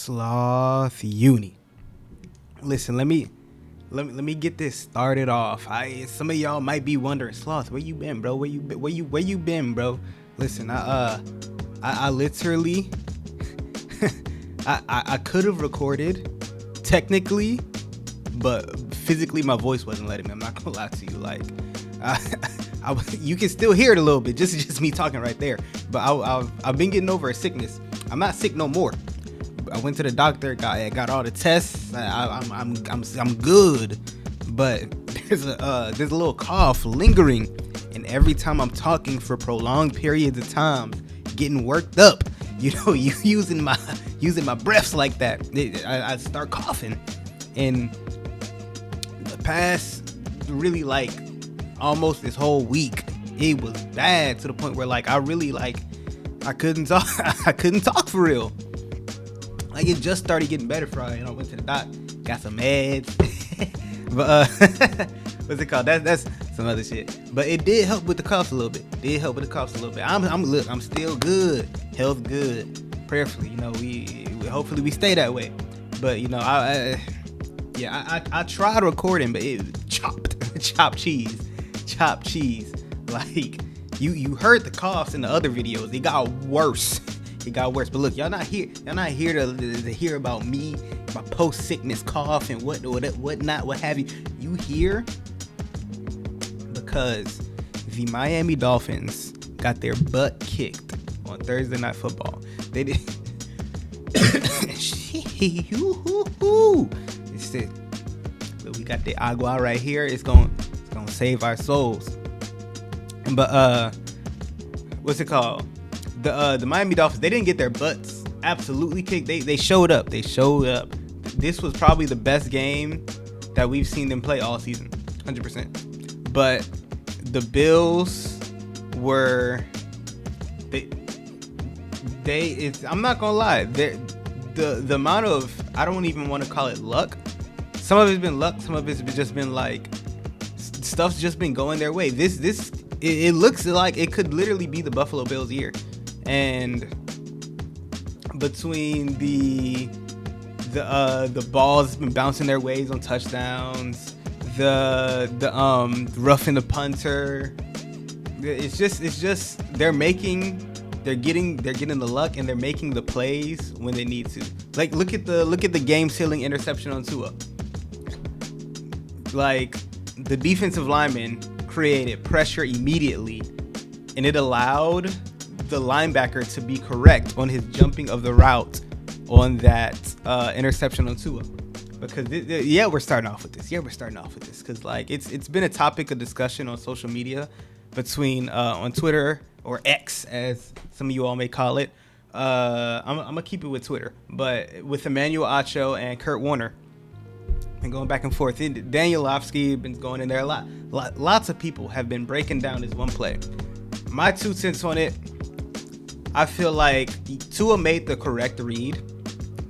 Sloth Uni. Listen, let me get this started off. Some of y'all might be wondering, Sloth, where you been, bro? Where you been, bro? Listen, I literally I could have recorded technically, but physically my voice wasn't letting me. I'm not gonna lie to you. Like, you can still hear it a little bit. Just me talking right there. But I've been getting over a sickness. I'm not sick no more. I went to the doctor, got all the tests. I'm good, but there's a little cough lingering, and every time I'm talking for prolonged periods of time, getting worked up, using my breaths like that, I start coughing. And the past really like almost this whole week, it was bad to the point where like I couldn't talk. I couldn't talk for real. Like, it just started getting better Friday. I went to the doc, got some meds. But what's it called? That's some other shit. But it did help with the coughs a little bit. I'm still good. Health good. Prayerfully, we hopefully we stay that way. But I tried recording, but it chopped cheese. Like, you heard the coughs in the other videos. It got worse. But look, y'all not here to hear about me, my post-sickness cough and whatnot, what have you. You here because the Miami Dolphins got their butt kicked on Thursday Night Football. They did. But we got the agua right here. It's gonna save our souls. But what's it called? The Miami Dolphins, they didn't get their butts absolutely kicked. They showed up. This was probably the best game that we've seen them play all season, 100%. But the Bills were I'm not gonna lie. The amount of, I don't even want to call it luck. Some of it's been luck. Some of it's just been like stuff's just been going their way. It looks like it could literally be the Buffalo Bills' year. And between the balls been bouncing their ways on touchdowns, the roughing the punter, it's just they're getting the luck, and they're making the plays when they need to. Like, look at the game sealing interception on Tua. Like, the defensive lineman created pressure immediately, and it allowed the linebacker to be correct on his jumping of the route on that interception on Tua. Because we're starting off with this because like it's been a topic of discussion on social media between on Twitter, or X as some of you all may call it. I'm gonna keep it with Twitter, but with Emmanuel Acho and Kurt Warner, and going back and forth. Daniel Lofsky been going in there a lot. Lots of people have been breaking down this one play. My 2 cents on it, I feel like Tua made the correct read,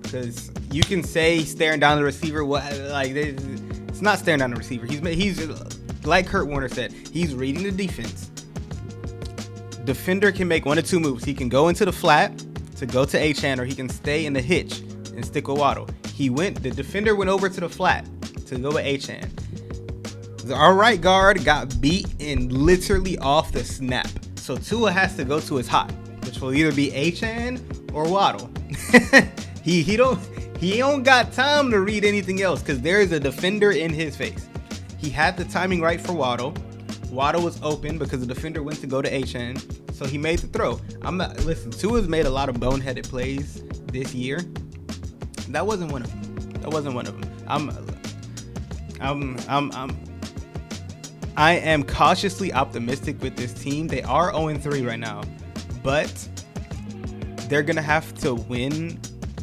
because you can say staring down the receiver. It's not staring down the receiver. He's like Kurt Warner said, he's reading the defense. Defender can make one of two moves. He can go into the flat to go to Achane, or he can stay in the hitch and stick with Waddle. The defender went over to the flat to go with Achane. Our right guard got beat and literally off the snap. So Tua has to go to his hot, which will either be Achane or Waddle. He don't got time to read anything else, because there is a defender in his face. He had the timing right for Waddle. Waddle was open because the defender went to go to Achane, so he made the throw. Tua's made a lot of boneheaded plays this year. That wasn't one of them. I am cautiously optimistic with this team. They are 0-3 right now, but they're gonna have to win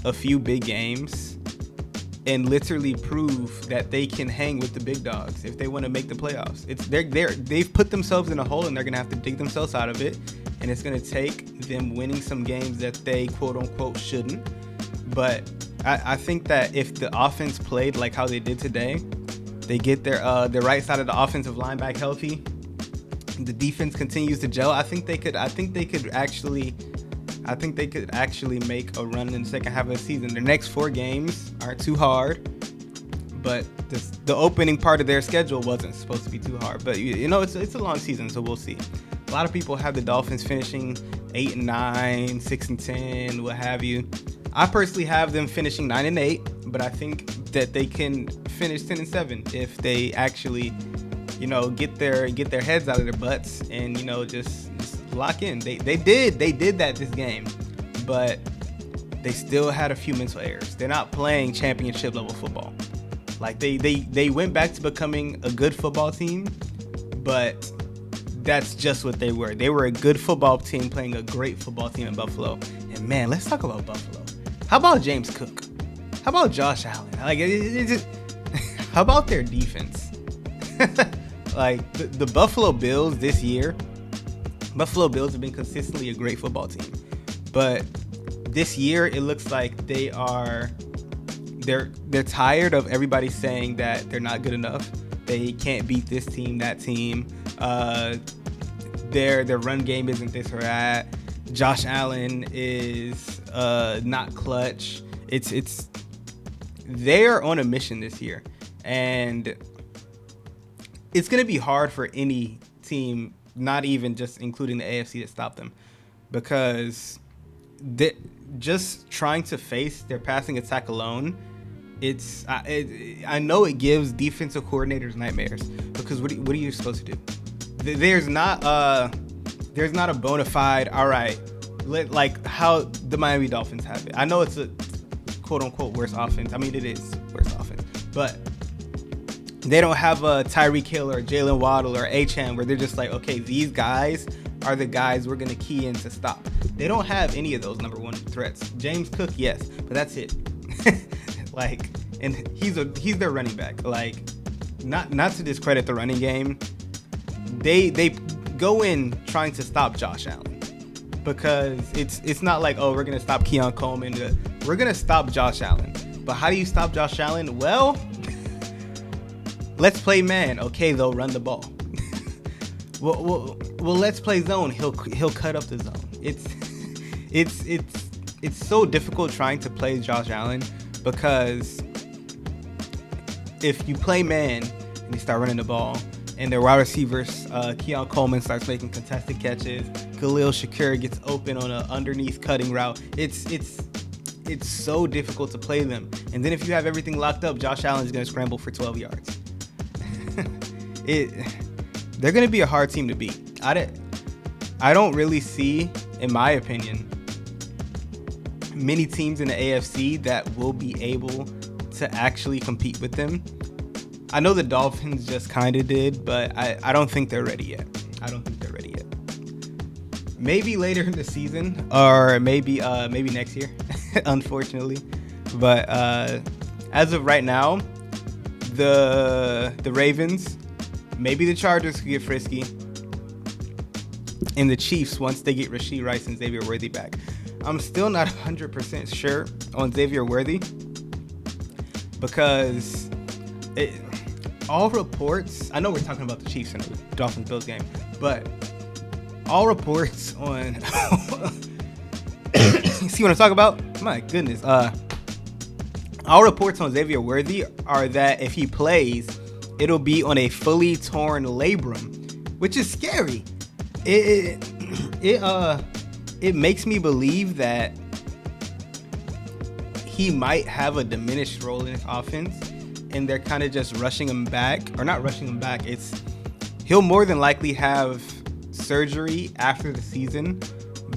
a few big games and literally prove that they can hang with the big dogs if they want to make the playoffs. They've put themselves in a hole, and they're gonna have to dig themselves out of it. And it's gonna take them winning some games that they quote unquote shouldn't. But I think that if the offense played like how they did today, they get their right side of the offensive line back healthy, the defense continues to gel, I think they could actually I think they could actually make a run in the second half of the season. Their next 4 games aren't too hard, but the opening part of their schedule wasn't supposed to be too hard. But it's a long season, so we'll see. A lot of people have the Dolphins finishing 8-9, 6-10, what have you. I personally have them finishing 9-8, but I think that they can finish 10-7 if they actually, get their heads out of their butts and just lock in. They did that this game, but they still had a few mental errors. They're not playing championship level football. Like they went back to becoming a good football team, but that's just what they were. They were a good football team playing a great football team in Buffalo. And man, let's talk about Buffalo. How about James Cook? How about Josh Allen? Like, how about their defense? Like the Buffalo Bills this year. Buffalo Bills have been consistently a great football team, but this year it looks like they're tired of everybody saying that they're not good enough. They can't beat this team, that team. Their run game isn't this or that. Josh Allen is not clutch. They're on a mission this year, and it's gonna be hard for any team, not even just including the AFC, to stop them, because just trying to face their passing attack alone, I know it gives defensive coordinators nightmares, because what are you supposed to do? There's not a bona fide, all right, like how the Miami Dolphins have it. I know it's a quote unquote worse offense. I mean, it is worse offense, but they don't have a Tyreek Hill or Jalen Waddle or Achane where they're just like, okay, these guys are the guys we're going to key in to stop. They don't have any of those number one threats. James Cook, yes, but that's it. Like, and he's their running back. Like, not to discredit the running game, they go in trying to stop Josh Allen, because it's not like, oh, we're going to stop Keon Coleman. We're going to stop Josh Allen. But how do you stop Josh Allen? Well, let's play man. Okay, they'll run the ball. well, let's play zone. He'll cut up the zone. It's so difficult trying to play Josh Allen, because if you play man and you start running the ball, and their wide receivers, Keon Coleman starts making contested catches, Khalil Shakir gets open on an underneath cutting route, it's so difficult to play them. And then if you have everything locked up, Josh Allen is going to scramble for 12 yards. They're going to be a hard team to beat. I don't really see, in my opinion, many teams in the AFC that will be able to actually compete with them. I know the Dolphins just kind of did, but I don't think they're ready yet. Maybe later in the season, or maybe next year, unfortunately. But as of right now, the Ravens, maybe the Chargers could get frisky, and the Chiefs once they get Rashee Rice and Xavier Worthy back. I'm still not 100% sure on Xavier Worthy, because all reports, I know we're talking about the Chiefs and the Dolphins-Bills game, but all reports on see what I'm talking about? My goodness. All reports on Xavier Worthy are that if he plays, it'll be on a fully torn labrum, which is scary. It makes me believe that he might have a diminished role in his offense, and they're kind of just rushing him back, or not rushing him back. He'll more than likely have surgery after the season,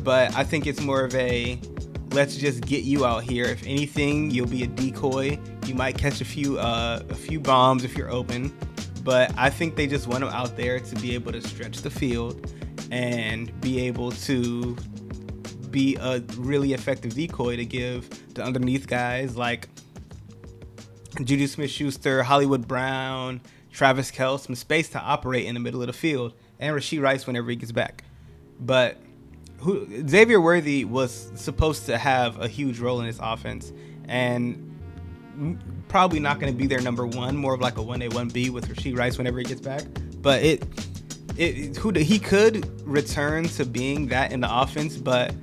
but I think it's more of a, let's just get you out here. If anything, you'll be a decoy. You might catch a few bombs if you're open, but I think they just want him out there to be able to stretch the field and be able to be a really effective decoy to give the underneath guys like Juju Smith-Schuster, Hollywood Brown, Travis Kelce some space to operate in the middle of the field, and Rashee Rice whenever he gets back. But Xavier Worthy was supposed to have a huge role in this offense, and probably not going to be their number one, more of like a 1A, 1B with Rashee Rice whenever he gets back. But he could return to being that in the offense, but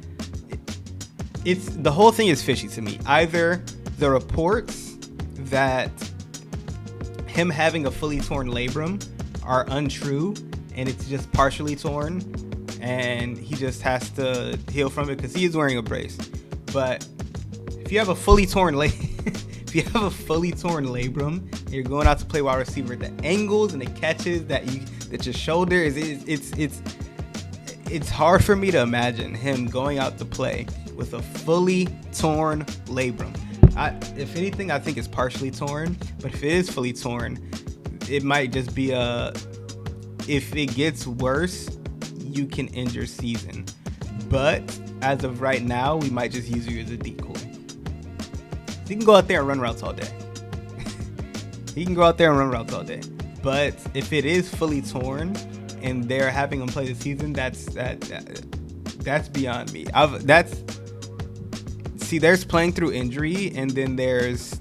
it's the whole thing is fishy to me. Either the reports that him having a fully torn labrum are untrue and it's just partially torn and he just has to heal from it because he is wearing a brace. But if you have a fully torn if you have a fully torn labrum and you're going out to play wide receiver, the angles and the catches that your shoulder is, it's hard for me to imagine him going out to play with a fully torn labrum. If anything, I think it's partially torn, but if it is fully torn, it might just be if it gets worse, you can end your season. But as of right now, we might just use you as a decoy. He can go out there and run routes all day. But if it is fully torn and they're having him play the season, that's beyond me. There's playing through injury, and then there's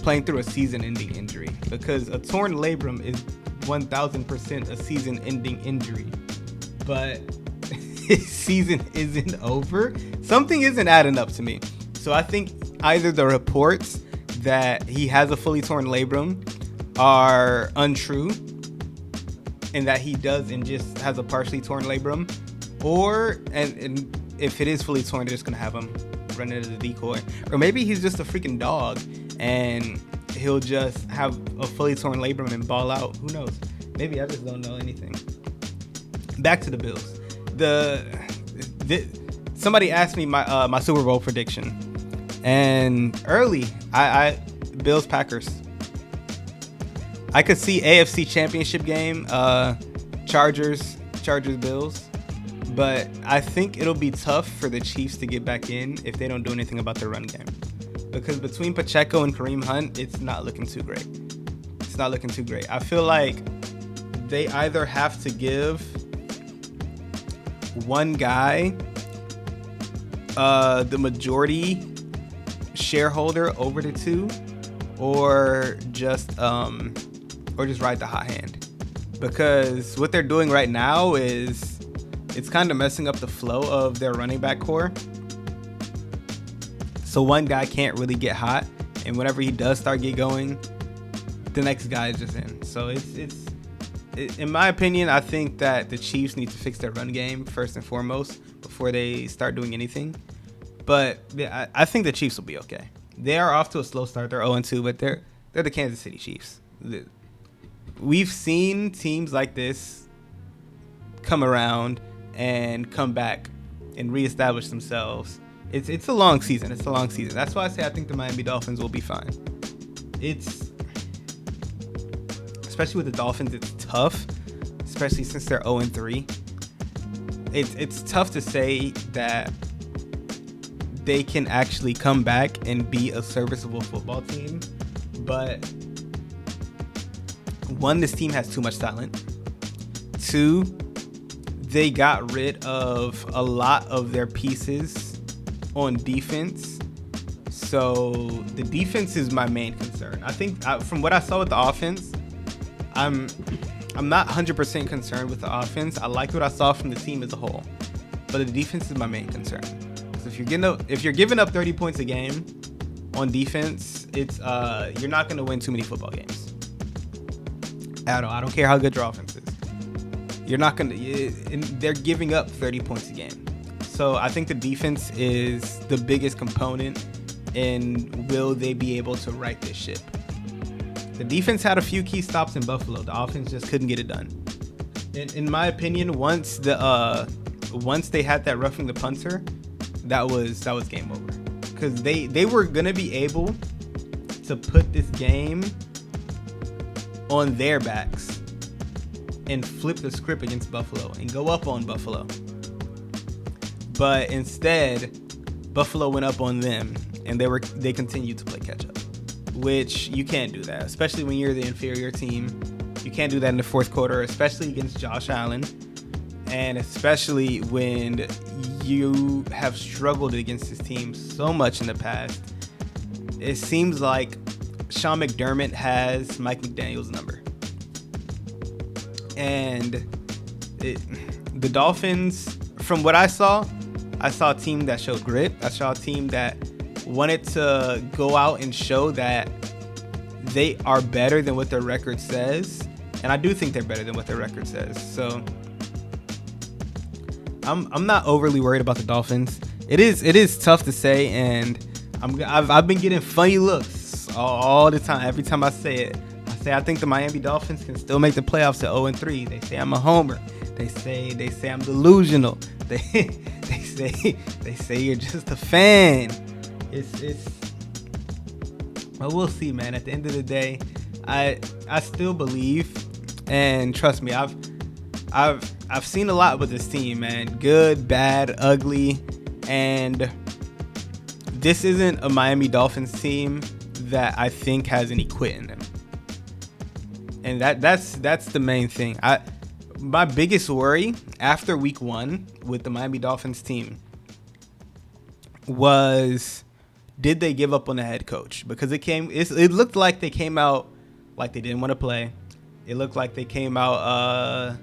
playing through a season-ending injury, because a torn labrum is 1,000% a season-ending injury. But his season isn't over. Something isn't adding up to me. So I think either the reports that he has a fully torn labrum are untrue, and that he does and just has a partially torn labrum, or and if it is fully torn, they're just gonna have him run it as a decoy, or maybe he's just a freaking dog and he'll just have a fully torn labrum and ball out. Who knows? Maybe I just don't know anything. Back to the Bills. Somebody asked me my Super Bowl prediction, and early I Bills Packers. I could see AFC Championship game, Chargers Bills, but I think it'll be tough for the Chiefs to get back in if they don't do anything about their run game, because between Pacheco and Kareem Hunt, it's not looking too great. I feel like they either have to give one guy the majority shareholder over the two, or just ride the hot hand, because what they're doing right now is it's kind of messing up the flow of their running back core. So one guy can't really get hot, and whenever he does start get going, the next guy is just in. So it's in my opinion, I think that the Chiefs need to fix their run game first and foremost before they start doing anything. But I think the Chiefs will be okay. They are off to a slow start. They're 0-2, but they're the Kansas City Chiefs. We've seen teams like this come around and come back and reestablish themselves. It's a long season. That's why I say I think the Miami Dolphins will be fine. Especially with the Dolphins, it's tough, especially since they're 0-3. It's tough to say that they can actually come back and be a serviceable football team. But one, this team has too much talent. Two, they got rid of a lot of their pieces on defense. So the defense is my main concern. I think from what I saw with the offense, I'm not 100% concerned with the offense. I like what I saw from the team as a whole, but the defense is my main concern. So if you're giving up 30 points a game on defense, it's you're not going to win too many football games at all. I don't care how good your offense is. You're not going to. They're giving up 30 points a game. So I think the defense is the biggest component in will they be able to right this ship. The defense had a few key stops in Buffalo. The offense just couldn't get it done. In my opinion, once they had that roughing the punter, that was game over. Because they were gonna be able to put this game on their backs and flip the script against Buffalo and go up on Buffalo. But instead, Buffalo went up on them, and they continued to play catch up. Which you can't do that, especially when you're the inferior team. You can't do that in the fourth quarter, especially against Josh Allen, and especially when you have struggled against this team so much in the past. It seems like Sean McDermott has Mike McDaniel's number. And the Dolphins, from what I saw, I saw a team that showed grit. I saw a team that wanted to go out and show that they are better than what their record says. And I do think they're better than what their record says. So I'm not overly worried about the Dolphins. It is tough to say, and I've been getting funny looks all the time. Every time I say it, I think the Miami Dolphins can still make the playoffs at 0-3. They say I'm a homer. They say I'm delusional. They say you're just a fan. Well, we'll see, man. At the end of the day, I still believe, and trust me, I've seen a lot with this team, man. Good, bad, ugly, and this isn't a Miami Dolphins team that I think has any quit in them. And that's the main thing. My biggest worry after week 1 with the Miami Dolphins team was, did they give up on the head coach? Because it looked like they came out like they didn't want to play. It looked like they came out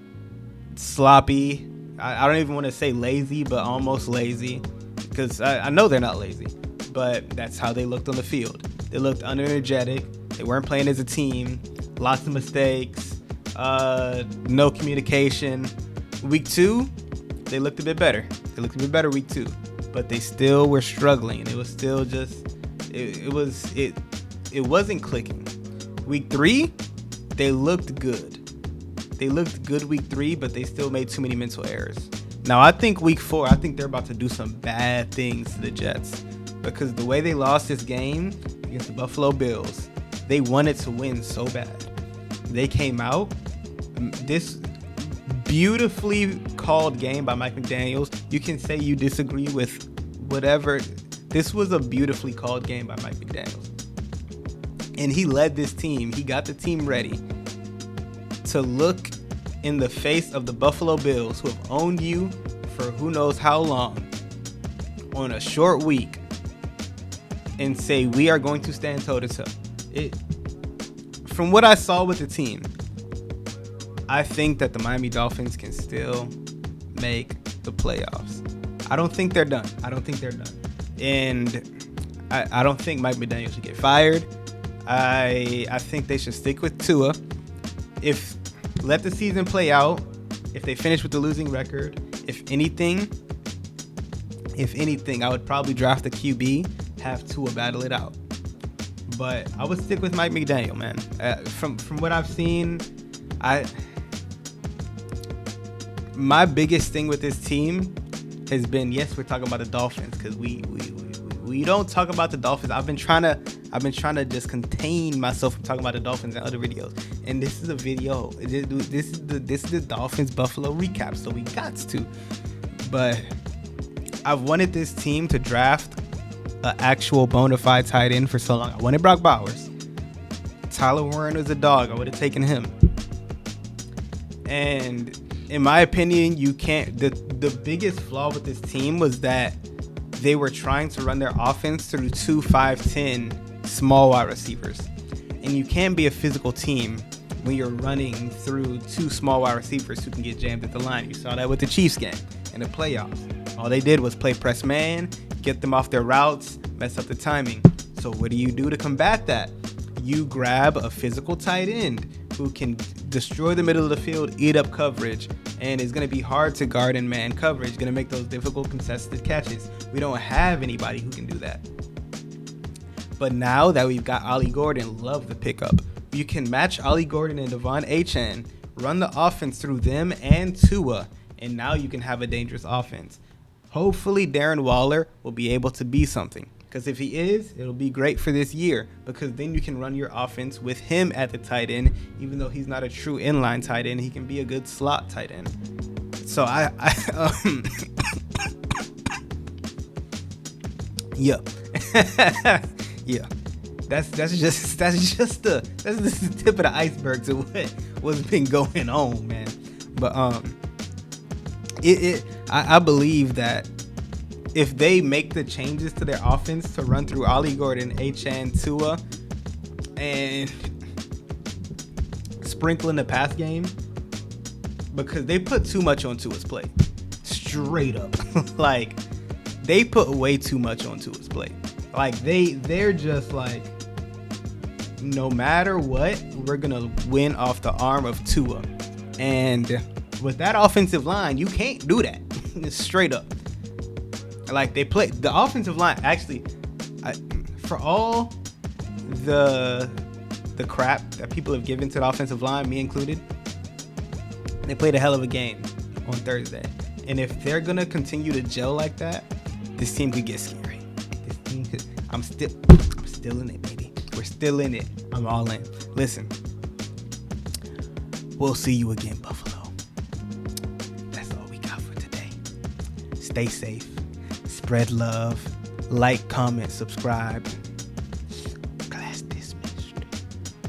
sloppy. I don't even want to say lazy, but almost lazy, because I know they're not lazy, but that's how they looked on the field. They looked unenergetic. They weren't playing as a team. Lots of mistakes. No communication. Week 2, they looked a bit better. Week 2, but they still were struggling. It was still just it wasn't clicking. Week 3, they looked good. Week 3, but they still made too many mental errors. Now I think week 4, I think they're about to do some bad things to the Jets, because the way they lost this game against the Buffalo Bills, they wanted to win so bad. They came out. This beautifully called game by Mike McDaniels. You can say you disagree with whatever. This was a beautifully called game by Mike McDaniels. And he led this team. He got the team ready to look in the face of the Buffalo Bills, who have owned you for who knows how long, on a short week, and say, we are going to stand toe-to-toe. From what I saw with the team, I think that the Miami Dolphins can still make the playoffs. I don't think they're done. And I don't think Mike McDaniels should get fired. I think they should stick with Tua. Let the season play out. If they finish with the losing record, if anything, I would probably draft a QB, have Tua battle it out. But I would stick with Mike McDaniel, man. From what I've seen, my biggest thing with this team has been, yes, we're talking about the Dolphins, because we don't talk about the Dolphins. I've been trying to just contain myself from talking about the Dolphins in other videos, and this is a video. This is the Dolphins Buffalo recap, so we got to. But I've wanted this team to draft an actual bona fide tight end for so long. I wanted Brock Bowers. Tyler Warren was a dog. I would have taken him. And in my opinion, you can't. The biggest flaw with this team was that they were trying to run their offense through 2 5'10" small wide receivers. And you can't be a physical team when you're running through 2 small wide receivers who can get jammed at the line. You saw that with the Chiefs game in the playoffs. All they did was play press man, get them off their routes, mess up the timing. So what do you do to combat that? You grab a physical tight end who can destroy the middle of the field, eat up coverage, and it's going to be hard to guard in man coverage, going to make those difficult contested catches. We don't have anybody who can do that. But now that we've got Ollie Gordon, love the pickup. You can match Ollie Gordon and Devon Achane, run the offense through them and Tua, and now you can have a dangerous offense. Hopefully Darren Waller will be able to be something, because if he is, it'll be great for this year, because then you can run your offense with him at the tight end. Even though he's not a true inline tight end, he can be a good slot tight end. So yeah. Yeah. That's just the tip of the iceberg to what's been going on, man. But I believe that if they make the changes to their offense to run through Ollie Gordon, Achane, Tua, and sprinkle in the pass game, because they put too much on Tua's plate, straight up. Like, they put way too much on Tua's plate. Like they're just like, no matter what, we're gonna win off the arm of Tua. And with that offensive line, you can't do that. Straight up. Like they play the offensive line. Actually, for all the crap that people have given to the offensive line, me included, they played a hell of a game on Thursday. And if they're gonna continue to gel like that, this team could get scary. This team could. I'm still in it, baby. We're still in it. I'm all in. Listen, we'll see you again, Buffalo. That's all we got for today. Stay safe. Spread love. Like, comment, subscribe.